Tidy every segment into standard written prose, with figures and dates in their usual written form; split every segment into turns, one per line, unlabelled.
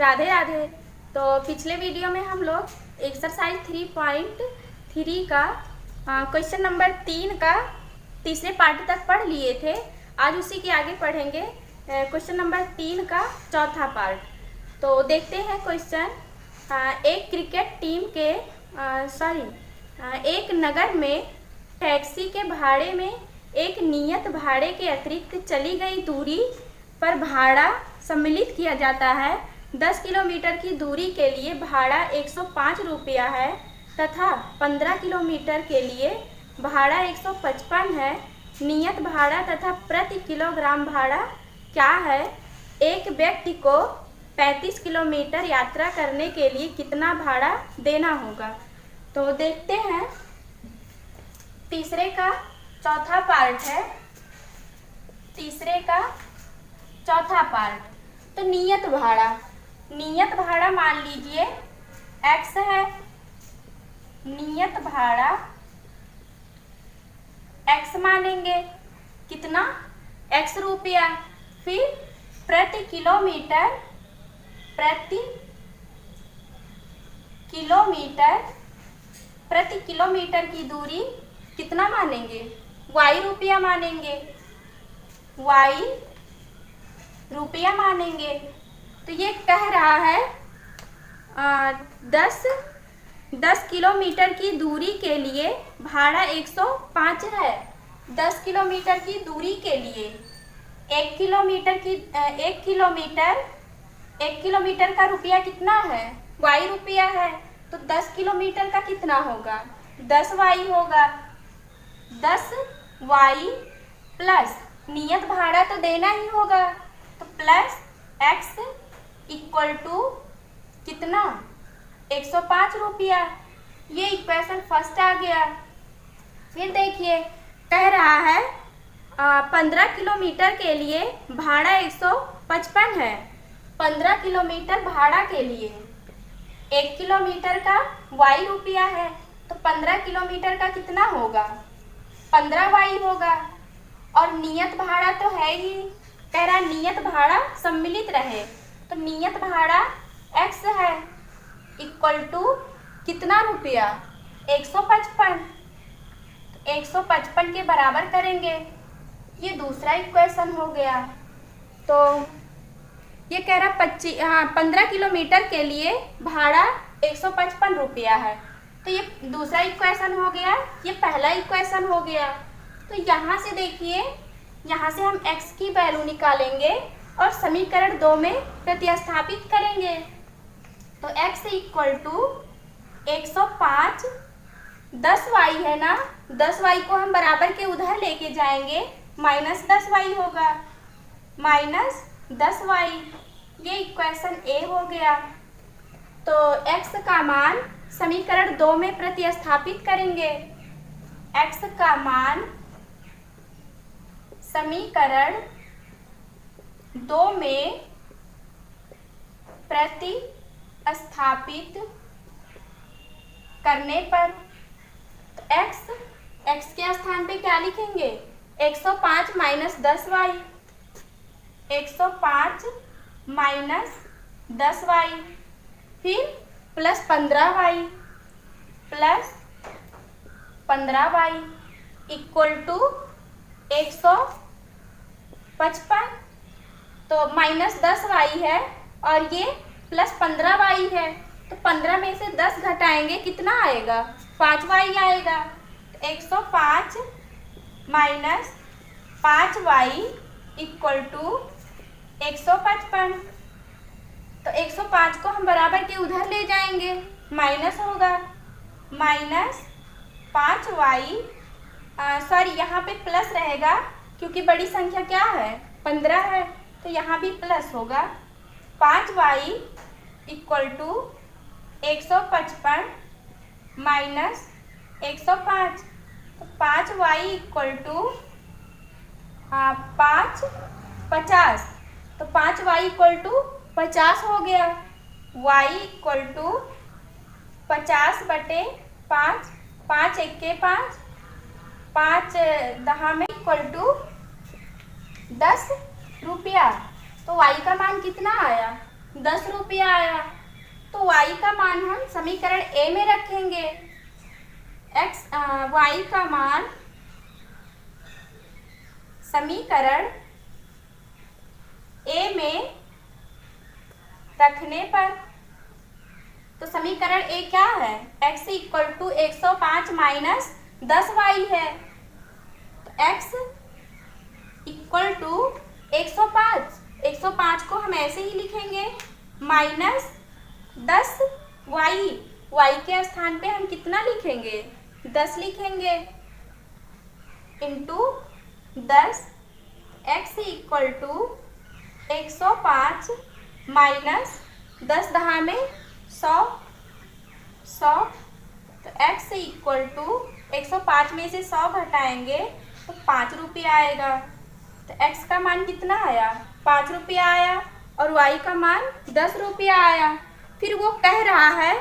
राधे राधे। तो पिछले वीडियो में हम लोग एक्सरसाइज 3.3 का क्वेश्चन नंबर 3 का तीसरे पार्ट तक पढ़ लिए थे। आज उसी के आगे पढ़ेंगे क्वेश्चन नंबर 3 का चौथा पार्ट। तो देखते हैं क्वेश्चन। एक क्रिकेट टीम के एक नगर में टैक्सी के भाड़े में एक नियत भाड़े के अतिरिक्त चली गई दूरी पर भाड़ा सम्मिलित किया जाता है। 10 किलोमीटर की दूरी के लिए भाड़ा 105 रुपया है तथा 15 किलोमीटर के लिए भाड़ा 155 है। नियत भाड़ा तथा प्रति किलोग्राम भाड़ा क्या है? एक व्यक्ति को 35 किलोमीटर यात्रा करने के लिए कितना भाड़ा देना होगा? तो देखते हैं, तीसरे का चौथा पार्ट है। तीसरे का चौथा पार्ट। तो नियत भाड़ा मान लीजिए x है। नियत भाड़ा x मानेंगे, कितना? x रुपया। फिर प्रति किलोमीटर की दूरी कितना मानेंगे? y रुपया मानेंगे। y रुपया मानेंगे। तो ये कह रहा है 10 किलोमीटर की दूरी के लिए भाड़ा 105 है। 10 किलोमीटर की दूरी के लिए 1 किलोमीटर का रुपया कितना है? y रुपया है। तो 10 किलोमीटर का कितना होगा? 10y होगा। 10y प्लस नियत भाड़ा तो देना ही होगा, तो प्लस x इक्वल टू कितना? 105 रुपया। ये इक्वेशन फर्स्ट आ गया। फिर देखिए, कह रहा है 15 किलोमीटर के लिए भाड़ा 155 है। 15 किलोमीटर भाड़ा के लिए 1 किलोमीटर का y रुपया है, तो 15 किलोमीटर का कितना होगा? 15y होगा। और नियत भाड़ा तो है ही, कह रहा नियत भाड़ा सम्मिलित रहे, तो नियत भाड़ा x है इक्वल टू कितना रुपया? 155। 155 के बराबर करेंगे। ये दूसरा इक्वेशन हो गया। तो ये कह रहा 15 किलोमीटर के लिए भाड़ा 155 रुपया है। तो ये दूसरा इक्वेशन हो गया, ये पहला इक्वेशन हो गया। तो यहाँ से देखिए, यहाँ से हम x की वैल्यू निकालेंगे और समीकरण 2 में प्रतिस्थापित करेंगे। तो x इक्वल टू 105, 10y है ना, 10y को हम बराबर के उधर लेके जाएंगे, माइनस 10y होगा, माइनस 10y। ये इक्वेशन a हो गया। तो x का मान समीकरण 2 में प्रतिस्थापित करेंगे। x का मान समीकरण 2 में प्रतिस्थापित करने पर x के स्थान पे क्या लिखेंगे? 105 माइनस 10y, 105 माइनस 10y, फिर प्लस 15y इक्वल टू 155। तो माइनस 10y है और ये प्लस 15y है, तो 15 में से 10 घटाएंगे, कितना आएगा? 5y आएगा। 105 माइनस 5y इक्वल टू 155। तो 105 को हम बराबर के उधर ले जाएंगे, माइनस होगा, माइनस 5y, यहाँ पे प्लस रहेगा क्योंकि बड़ी संख्या क्या है? 15 है, तो यहाँ भी प्लस होगा। 5y equal to 155 minus 105। तो 5y इक्वल टू 50। तो 5y इक्वल टू 50 हो गया। y इक्वल टू 50/5, 5 1 5, 5 10 में इक्वल टू 10 रुपया। तो y का मान कितना आया? 10 रुपया आया। तो y का मान हम समीकरण ए में रखेंगे। y का मान समीकरण ए में रखने पर, तो समीकरण ए क्या है? x equal to 105 minus 10y है। तो x इक्वल टू 105 को हम ऐसे ही लिखेंगे माइनस 10y। y के स्थान पे हम कितना लिखेंगे? 10 लिखेंगे into 10। x equal to 105 minus 10 दहा में 100। तो x इक्वल टू 105 में से 100 घटाएंगे तो 5 रुपया आएगा। तो x का मान कितना आया? 5 रुपया आया और y का मान 10 रुपया आया। फिर वो कह रहा है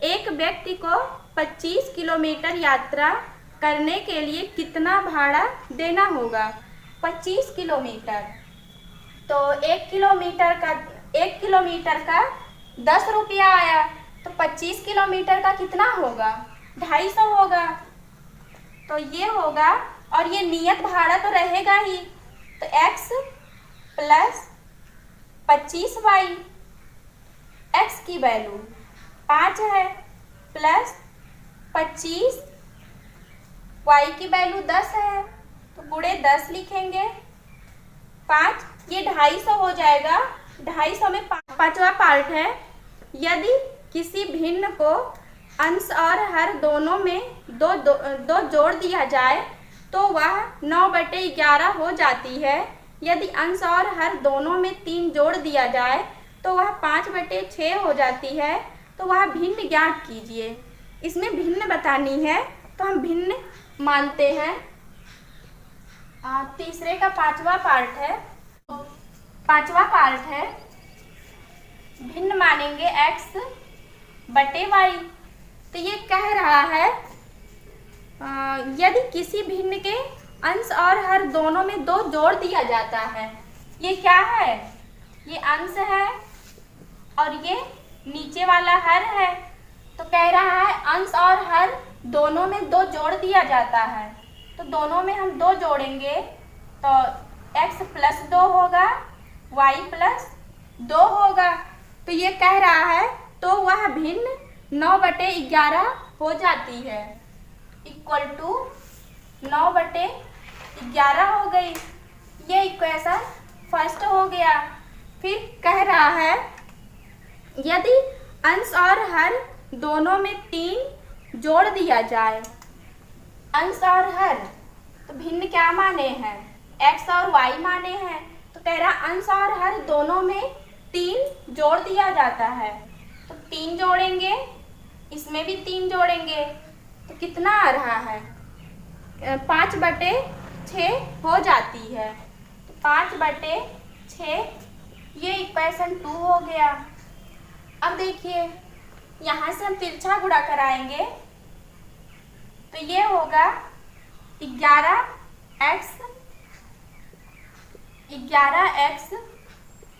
एक व्यक्ति को 25 किलोमीटर यात्रा करने के लिए कितना भाड़ा देना होगा? 25 किलोमीटर, तो 1 किलोमीटर का 10 रुपया आया। तो 25 किलोमीटर का कितना होगा? 250 होगा। तो ये होगा, और ये नियत भाड़ा तो रहेगा ही। तो x प्लस 25y, x की वैल्यू 5 है, प्लस 25, y की वैल्यू 10 है, तो गुणे 10 लिखेंगे 5, ये 250 हो जाएगा। 250 में पांचवा पार्ट है, यदि किसी भिन्न को अंश और हर दोनों में दो जोड़ दिया जाए तो वह 9/11 हो जाती है। यदि अंश और हर दोनों में 3 जोड़ दिया जाए तो वह 5/6 हो जाती है। तो वह भिन्न ज्ञात कीजिए। इसमें भिन्न बतानी है तो हम भिन्न मानते हैं। तीसरे का पांचवा पार्ट है भिन्न मानेंगे x/y। तो ये कह रहा है यदि किसी भिन्न के अंश और हर दोनों में 2 जोड़ दिया जाता है। ये क्या है? ये अंश है और ये नीचे वाला हर है। तो कह रहा है अंश और हर दोनों में 2 जोड़ दिया जाता है। तो दोनों में हम 2 जोड़ेंगे तो x + 2 होगा, y + 2 होगा। तो ये कह रहा है तो वह भिन्न 9/11 हो जाती है, इक्वल टू 9/11 हो गई। ये इक्वेशन फर्स्ट हो गया। फिर कह रहा है यदि अंश और हर दोनों में 3 जोड़ दिया जाए। अंश और हर तो भिन्न क्या माने हैं? x और y माने हैं। तो कह रहा अंश और हर दोनों में 3 जोड़ दिया जाता है। तो 3 जोड़ेंगे, इसमें भी 3 जोड़ेंगे तो कितना आ रहा है? 5/6 हो जाती है। तो 5/6 ये इक्वेशन 2 हो गया। अब देखिए यहाँ से हम तिरछा गुणा कराएंगे तो ये होगा 11x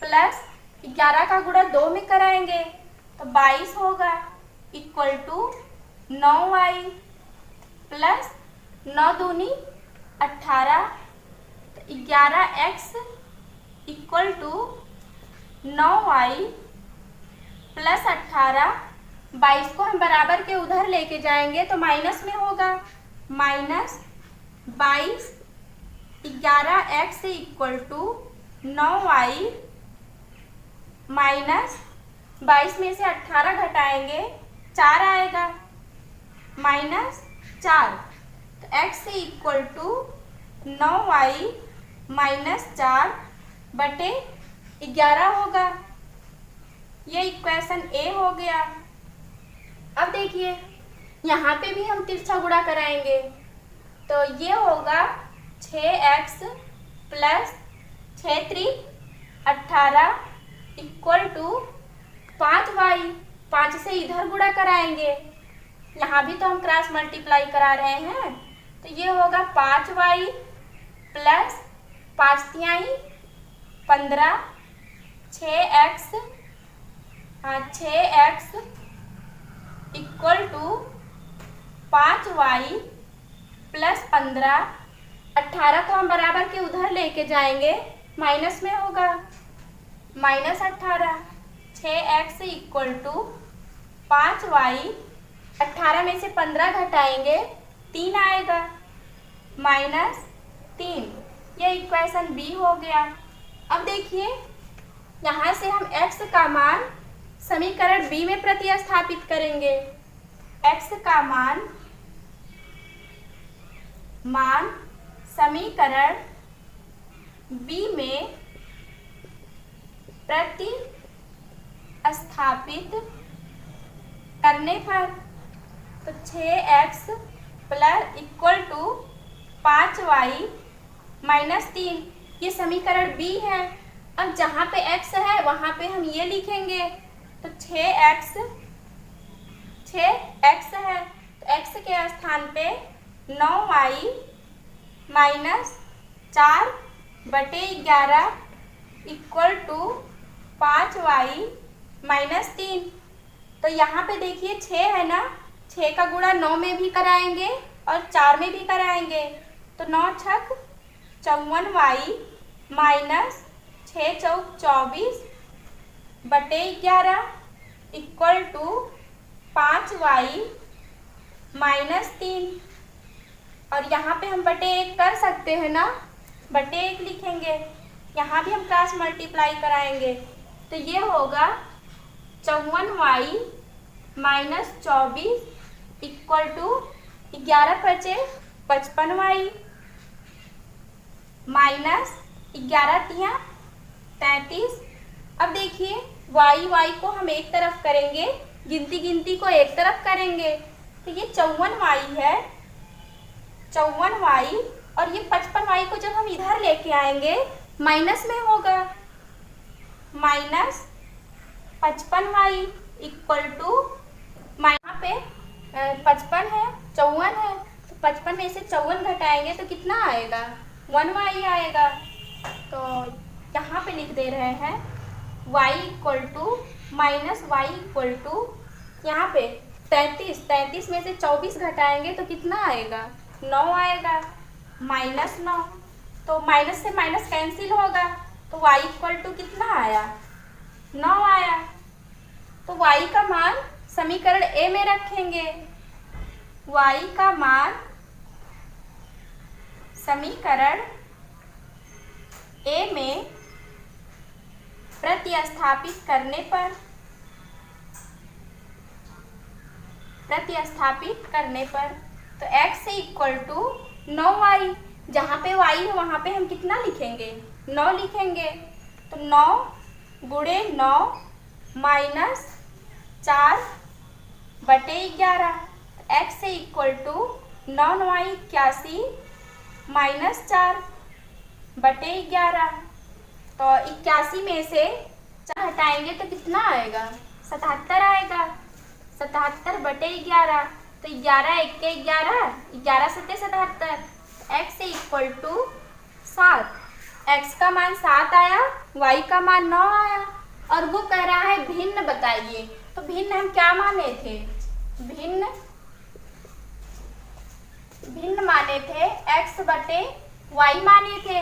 प्लस 11 का गुणा 2 में कराएंगे तो 22 होगा, इक्वल टू 9y प्लस 9 दूनी 18। तो 11x equal to 9y plus 18। 22 को हम बराबर के उधर लेके जाएंगे तो माइनस में होगा, -22। 11x equal to 9y minus 22 में से 18 घटाएंगे 4 आएगा, -4। तो x equal to 9y minus 4/11 होगा। ये इक्वेशन ए हो गया। अब देखिए यहाँ पे भी हम तिरछा गुणा कराएंगे तो ये होगा 6x plus 6×3 18 equal to 5y। 5 से इधर गुणा कराएंगे, यहाँ भी तो हम क्रॉस मल्टीप्लाई करा रहे हैं। तो ये होगा 5y प्लस 5×3 15 6x हाँ 6x equal to 5y plus 15। 18 को हम बराबर के उधर लेके जाएंगे, माइनस में होगा, minus 18। 6x equal to 5y, 18 में से 15 घटाएंगे 3 आएगा, माइनस 3। यह इक्वेशन बी हो गया। अब देखिए यहाँ से हम x का मान समीकरण बी में प्रतिस्थापित करेंगे। x का मान समीकरण बी में प्रतिस्थापित करने पर तो 6x plus equal to 5y minus 3, ये समीकरण बी है। अब जहाँ पे x है वहाँ पे हम ये लिखेंगे, तो 6x है तो x के स्थान पे 9y minus 4/11 equal to 5y minus 3। तो यहाँ पे देखिए 6 है ना, 6 का गुणा 9 में भी कराएंगे और 4 में भी कराएंगे, तो 9 छक 54y माइनस 6 चौक 24/11 इक्वल टू 5y माइनस 3। और यहाँ पे हम बटे 1 कर सकते हैं ना, बटे 1 लिखेंगे, यहाँ भी हम क्रॉस मल्टीप्लाई कराएंगे, तो ये होगा 54y माइनस 24 इक्वल टू 11 बचे 55y माइनस 11 तिया 33। अब देखिए y को हम एक तरफ करेंगे, गिनती को एक तरफ करेंगे, तो ये 54y है, 54y, और ये 55y को जब हम इधर लेके आएंगे माइनस में होगा, माइनस 55y इक्वल टू, यहाँ पे 55 है 54 है, तो 55 में से 54 घटाएंगे तो कितना आएगा, 1y आएगा। तो यहाँ पे लिख दे रहे हैं y equal to minus y equal to, यहाँ पे 33 में से 24 घटाएंगे तो कितना आएगा, 9 आएगा, माइनस 9। तो माइनस से माइनस कैंसिल होगा, तो y इक्वल टू कितना आया, 9 आया। तो y का मान समीकरण ए में रखेंगे, y का मान समीकरण ए में प्रतिस्थापित करने पर तो x इक्वल टू 9y, जहाँ पे y है वहाँ पे हम कितना लिखेंगे, 9 लिखेंगे, तो 9 गुणे 9 minus 4/11, x equal to 9y 81 minus 4/11। तो 81 में से 4 हटाएंगे तो कितना आएगा, 77 आएगा, 77/11। तो 11 1 के 11, 11 7 77, x इक्वल टू 7। x का मान 7 आया, y का मान 9 आया, और वो कह रहा है भिन्न बताइए। तो भिन्न हम क्या माने थे, भिन्न माने थे x/y माने थे।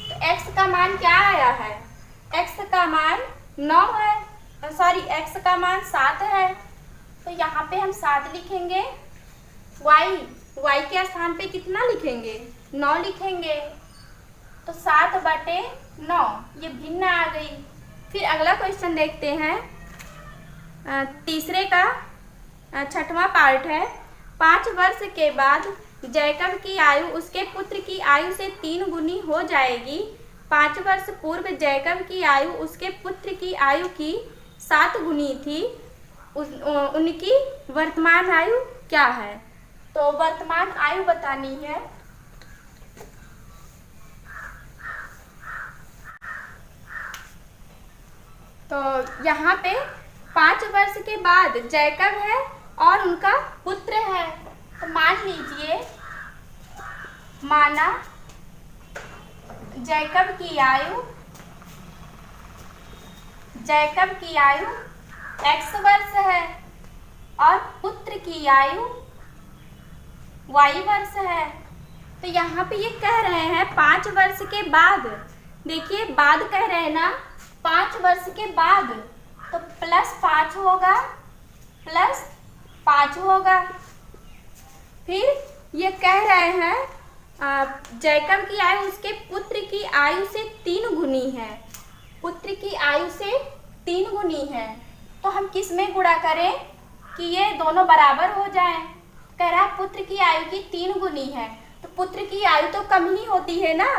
तो x का मान क्या आया है, x का मान 9 है, सॉरी x का मान 7 है, तो यहाँ पे हम 7 लिखेंगे, y के स्थान पे कितना लिखेंगे, 9 लिखेंगे, तो 7/9 ये भिन्न आ गई। फिर अगला क्वेश्चन देखते हैं, तीसरे का 6वां पार्ट है। 5 वर्ष के बाद जैकब की आयु उसके पुत्र की आयु से 3 गुनी हो जाएगी। 5 वर्ष पूर्व जैकब की आयु उसके पुत्र की आयु की 7 गुनी थी, उनकी वर्तमान आयु क्या है। तो वर्तमान आयु बतानी है। तो यहाँ पे 5 वर्ष के बाद जैकब है और उनका पुत्र है। तो मान लीजिए, माना जैकब की आयु x वर्ष है और पुत्र की आयु y वर्ष है। तो यहाँ पे ये कह रहे हैं 5 वर्ष के बाद, देखिए बाद कह रहे हैं ना, 5 वर्ष के बाद, तो +5 होगा, +5 होगा। फिर ये कह रहे हैं जैकब की आयु उसके पुत्र की आयु से 3 गुनी है, पुत्र की आयु से 3 गुनी है। तो हम किस में गुणा करें कि ये दोनों बराबर हो जाएं। कह रहा पुत्र की आयु की 3 गुनी है, तो पुत्र की आयु तो कम ही होती है ना,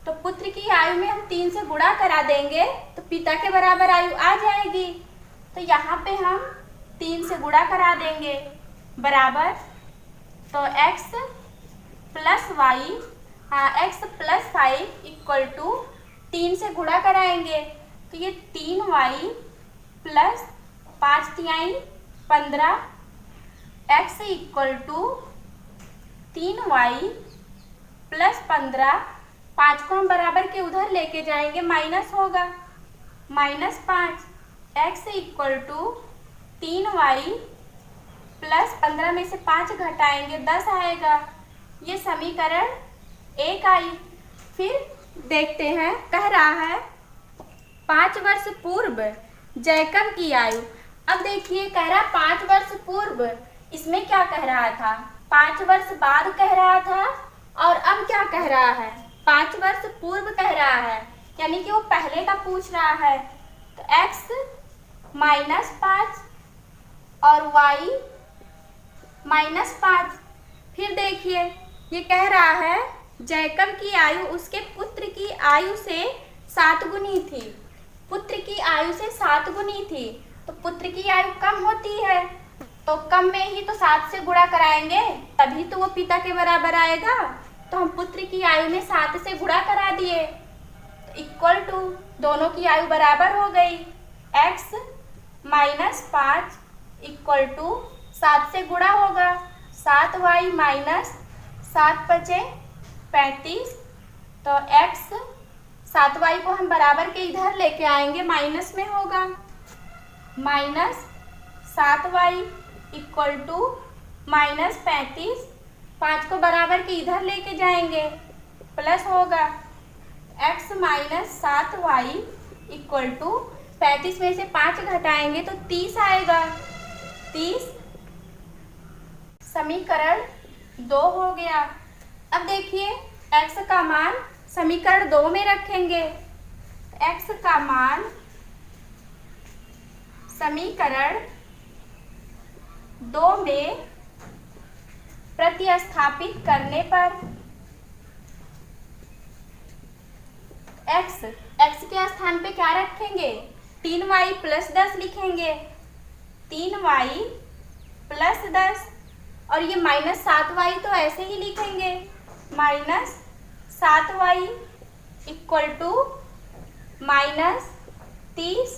तो पुत्र की आयु में हम 3 से गुणा करा देंगे तो पिता के बराबर आयु आ जाएगी। तो यहाँ पे हम 3 से गुणा करा देंगे बराबर, तो x + y, x + 5 = 3 से गुणा कराएंगे तो ये 3y + 5 तिहाई 15, x = 3y + 15, 5 को हम बराबर के उधर लेके जाएंगे, माइनस होगा, -5, x = 3y + 15 में से 5 घटाएंगे 10 आएगा। ये समीकरण 1 आई। फिर देखते हैं, कह रहा है 5 वर्ष पूर्व जैकब की आयु। अब देखिए कह रहा 5 वर्ष पूर्व, इसमें क्या कह रहा था, 5 वर्ष बाद कह रहा था, और अब क्या कह रहा है, 5 वर्ष पूर्व कह रहा है, यानी कि वो पहले का पूछ रहा है। तो x -5 और y -5। फिर देखिए ये कह रहा है जैकब की आयु उसके पुत्र की आयु से 7 गुनी थी, पुत्र की आयु से 7 गुनी थी, तो पुत्र की आयु कम होती है, तो कम में ही तो 7 से गुणा कराएंगे तभी तो वो पिता के बराबर आएगा। तो हम पुत्र की आयु में 7 से गुणा करा दिए, तो = दोनों की आयु बराबर हो गई। x -5 = 7 से गुणा होगा, 7y - 7 × 5 = 35, तो x 7y को हम बराबर के इधर लेके आएंगे, माइनस में होगा, -7y = -35, 5 को बराबर के इधर लेके जाएंगे, प्लस होगा, x - 7y = 35 में से 5 घटाएंगे तो 30 आएगा, 30। समीकरण 2 हो गया। अब देखिए x का मान समीकरण 2 में रखेंगे, x का मान समीकरण 2 में प्रतिस्थापित करने पर x के स्थान पे क्या रखेंगे, 3y + 10 लिखेंगे, 3y + 10, और ये -7y तो ऐसे ही लिखेंगे, -7y = -30,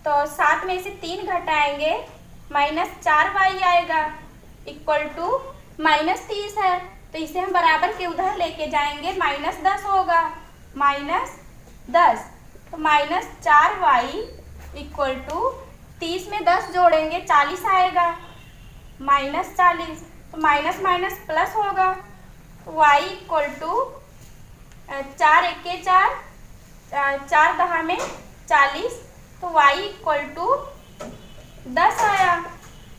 तो 7 में से 3 घटाएंगे, -4y आएगा, -30 है, तो इसे हम बराबर के उधर लेके जाएंगे, -10 होगा, -10, तो -4y = 30 में 10 जोड़ेंगे 40 आएगा, -40, तो माइनस माइनस प्लस होगा, y = 4 × 4, 4 दहा में 40, तो y = 10 आया।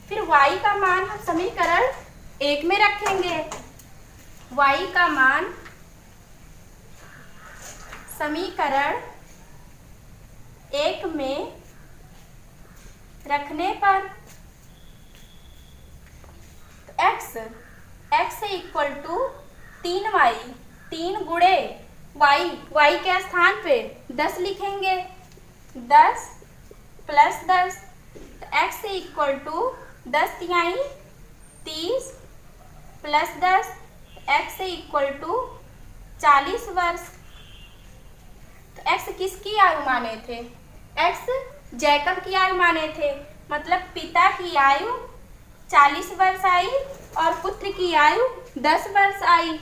फिर y का मान हम समीकरण 1 में रखेंगे, y का मान समीकरण 1 में रखने पर x = 3y, 3 गुणे y के स्थान पे 10 लिखेंगे, 10 + 10, तो x = 10 तिहाई 30 + 10, x = 40 वर्ष। तो x किसकी आयु माने थे, x जैकब की आयु माने थे, मतलब पिता की आयु 40 वर्ष आई और पुत्र की आयु 10 वर्ष आई।